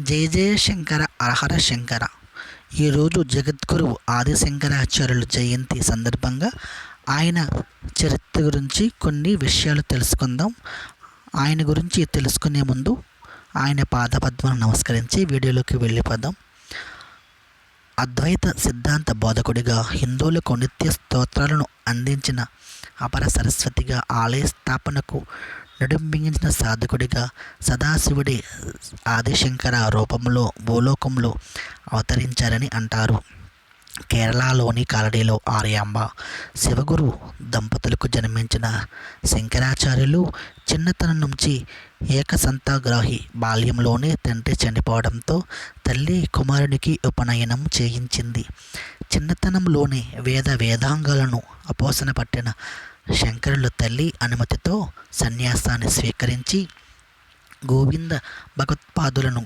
జయ జయ శంకర హరహర శంకర. ఈరోజు జగద్గురువు ఆదిశంకరాచార్యుల జయంతి సందర్భంగా ఆయన చరిత్ర గురించి కొన్ని విషయాలు తెలుసుకుందాం. ఆయన గురించి తెలుసుకునే ముందు ఆయన పాదపద్మను నమస్కరించి వీడియోలోకి వెళ్ళిపోదాం. అద్వైత సిద్ధాంత బోధకుడిగా హిందువులకు నిత్య స్తోత్రాలను అందించిన అపర సరస్వతిగా, ఆలయ స్థాపనకు నడుంబించిన సాధకుడిగా, సదాశివుడి ఆదిశంకర రూపంలో భూలోకంలో అవతరించారని అంటారు. కేరళలోని కాలడీలో ఆర్యాంబ శివగురు దంపతులకు జన్మించిన శంకరాచార్యులు చిన్నతనం నుంచి ఏకసంతాగ్రాహి. బాల్యంలోనే తండ్రి చనిపోవడంతో తల్లి కుమారునికి ఉపనయనం చేయించింది. చిన్నతనంలోనే వేదాంగాలను అపోసన పట్టిన శంకరులు తల్లి అనుమతితో సన్యాసాన్ని స్వీకరించి గోవింద భగవత్పాదులను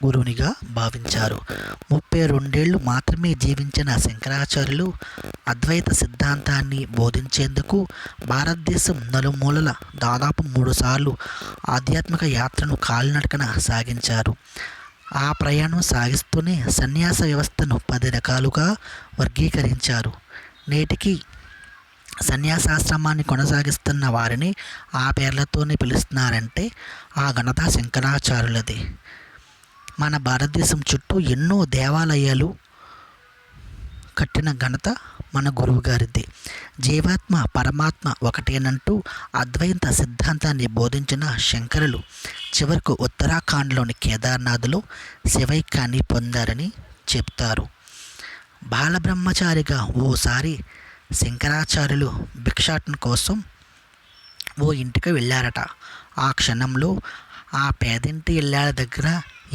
గురువునిగా భావించారు. 32 మాత్రమే జీవించిన శంకరాచార్యులు అద్వైత సిద్ధాంతాన్ని బోధించేందుకు భారతదేశం నలుమూలల దాదాపు 3 సార్లు ఆధ్యాత్మిక యాత్రను కాలినడకన సాగించారు. ఆ ప్రయాణం సాగిస్తూనే సన్యాస వ్యవస్థను 10 రకాలుగా వర్గీకరించారు. నేటికి సన్యాసాశ్రమాన్ని కొనసాగిస్తున్న వారిని ఆ పేర్లతోనే పిలుస్తున్నారంటే ఆ ఘనత శంకరాచార్యులది. మన భారతదేశం చుట్టూ ఎన్నో దేవాలయాలు కట్టిన ఘనత మన గురువు గారిది. జీవాత్మ పరమాత్మ ఒకటేనంటూ అద్వైత సిద్ధాంతాన్ని బోధించిన శంకరులు చివరకు ఉత్తరాఖండ్లోని కేదార్నాథ్లో శివైక్యాన్ని పొందారని చెప్తారు. బాలబ్రహ్మచారిగా ఓసారి శంకరాచార్యులు భిక్షాటన కోసం ఓ ఇంటికి వెళ్ళారట. ఆ క్షణంలో ఆ పేదింటి ఇల్లాల దగ్గర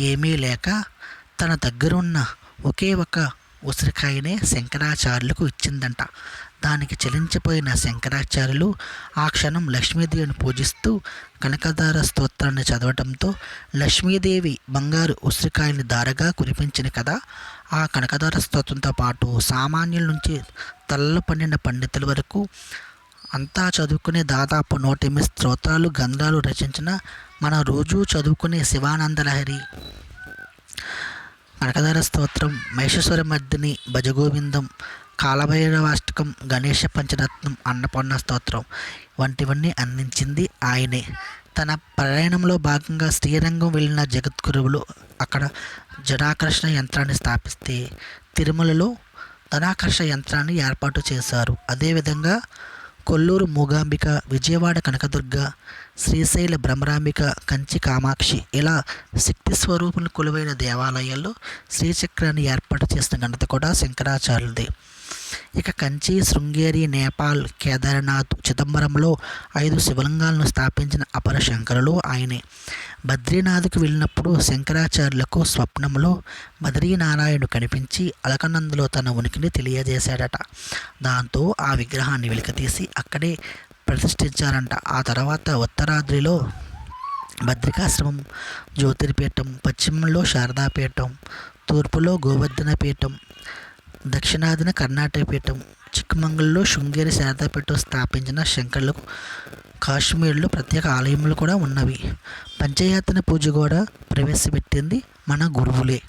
ఏమీ లేక తన దగ్గరున్న ఒకే ఒక ఉసిరికాయనే శంకరాచార్యులకు ఇచ్చిందంట. దానికి చలించిపోయిన శంకరాచార్యులు ఆ క్షణం లక్ష్మీదేవిని పూజిస్తూ కనకధార స్తోత్రాన్ని చదవటంతో లక్ష్మీదేవి బంగారు ఉసిరికాయని ధారగా కురిపించిన కదా. ఆ కనకధార స్తోత్రంతో పాటు సామాన్యుల నుంచి తలలు పండిన పండితుల వరకు అంతా చదువుకునే దాదాపు 108 స్తోత్రాలు గ్రంథాలు రచించిన మన రోజు చదువుకునే శివానందలహరి, కనకధార స్తోత్రం, మహేశ్వర మర్దిని, భజగోవిందం, కాలభైరవాష్టకం, గణేష పంచరత్నం, అన్నపూర్ణ స్తోత్రం వంటివన్నీ అందించింది ఆయనే. తన ప్రయాణంలో భాగంగా శ్రీరంగం వెళ్ళిన జగద్గురువులు అక్కడ జడాకర్షణ యంత్రాన్ని స్థాపిస్తే తిరుమలలో ధనాకర్షణ యంత్రాన్ని ఏర్పాటు చేశారు. అదేవిధంగా కొల్లూరు మూగాంబిక, విజయవాడ కనకదుర్గ, శ్రీశైల భ్రమరాంబిక, కంచి కామాక్షి ఇలా శక్తి స్వరూపులు కొలువైన దేవాలయాల్లో శ్రీచక్రాన్ని ఏర్పాటు చేసిన ఘనత కూడా శంకరాచార్యులదే. ఇక కంచి, శృంగేరి, నేపాల్, కేదార్నాథ్, చిదంబరంలో 5 శివలింగాలను స్థాపించిన అపర శంకరులు ఆయనే. బద్రీనాథ్కు వెళ్ళినప్పుడు శంకరాచార్యులకు స్వప్నంలో బద్రీనారాయణుడు కనిపించి అలకనందులో తన ఉనికిని తెలియజేశాడట. దాంతో ఆ విగ్రహాన్ని వెలికితీసి అక్కడే ప్రతిష్ఠించారంట. ఆ తర్వాత ఉత్తరాద్రిలో బద్రికాశ్రమం, జ్యోతిర్పీఠం, పశ్చిమంలో శారదాపీఠం, తూర్పులో గోవర్ధన పీఠం, దక్షిణాదిన కర్ణాటక పీఠం, చిక్కమంగళూరులో శృంగేరి శారదాపీఠం స్థాపించిన శంకరులకు కాశ్మీర్లో ప్రత్యేక ఆలయములు కూడా ఉన్నవి. పంచయాతన పూజ కూడా ప్రవేశపెట్టింది మన గురువులే.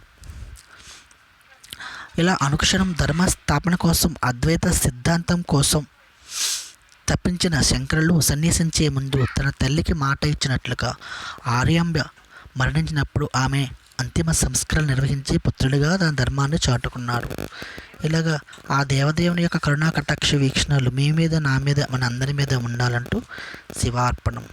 ఇలా అనుక్షణం ధర్మ స్థాపన కోసం, అద్వైత సిద్ధాంతం కోసం తప్పించిన శంకరులు సన్యసించే ముందు తన తల్లికి మాట ఇచ్చినట్లుగా ఆర్యాంబ మరణించినప్పుడు ఆమె అంతిమ సంస్కారాలు నిర్వహించి పుత్రుడిగా తన ధర్మాన్ని చాటుకున్నాడు. ఇలాగా ఆ దేవదేవుని యొక్క కరుణా కటాక్ష వీక్షణలు మీ మీద, నా మీద, మన అందరి మీద ఉండాలంటూ శివార్పణం.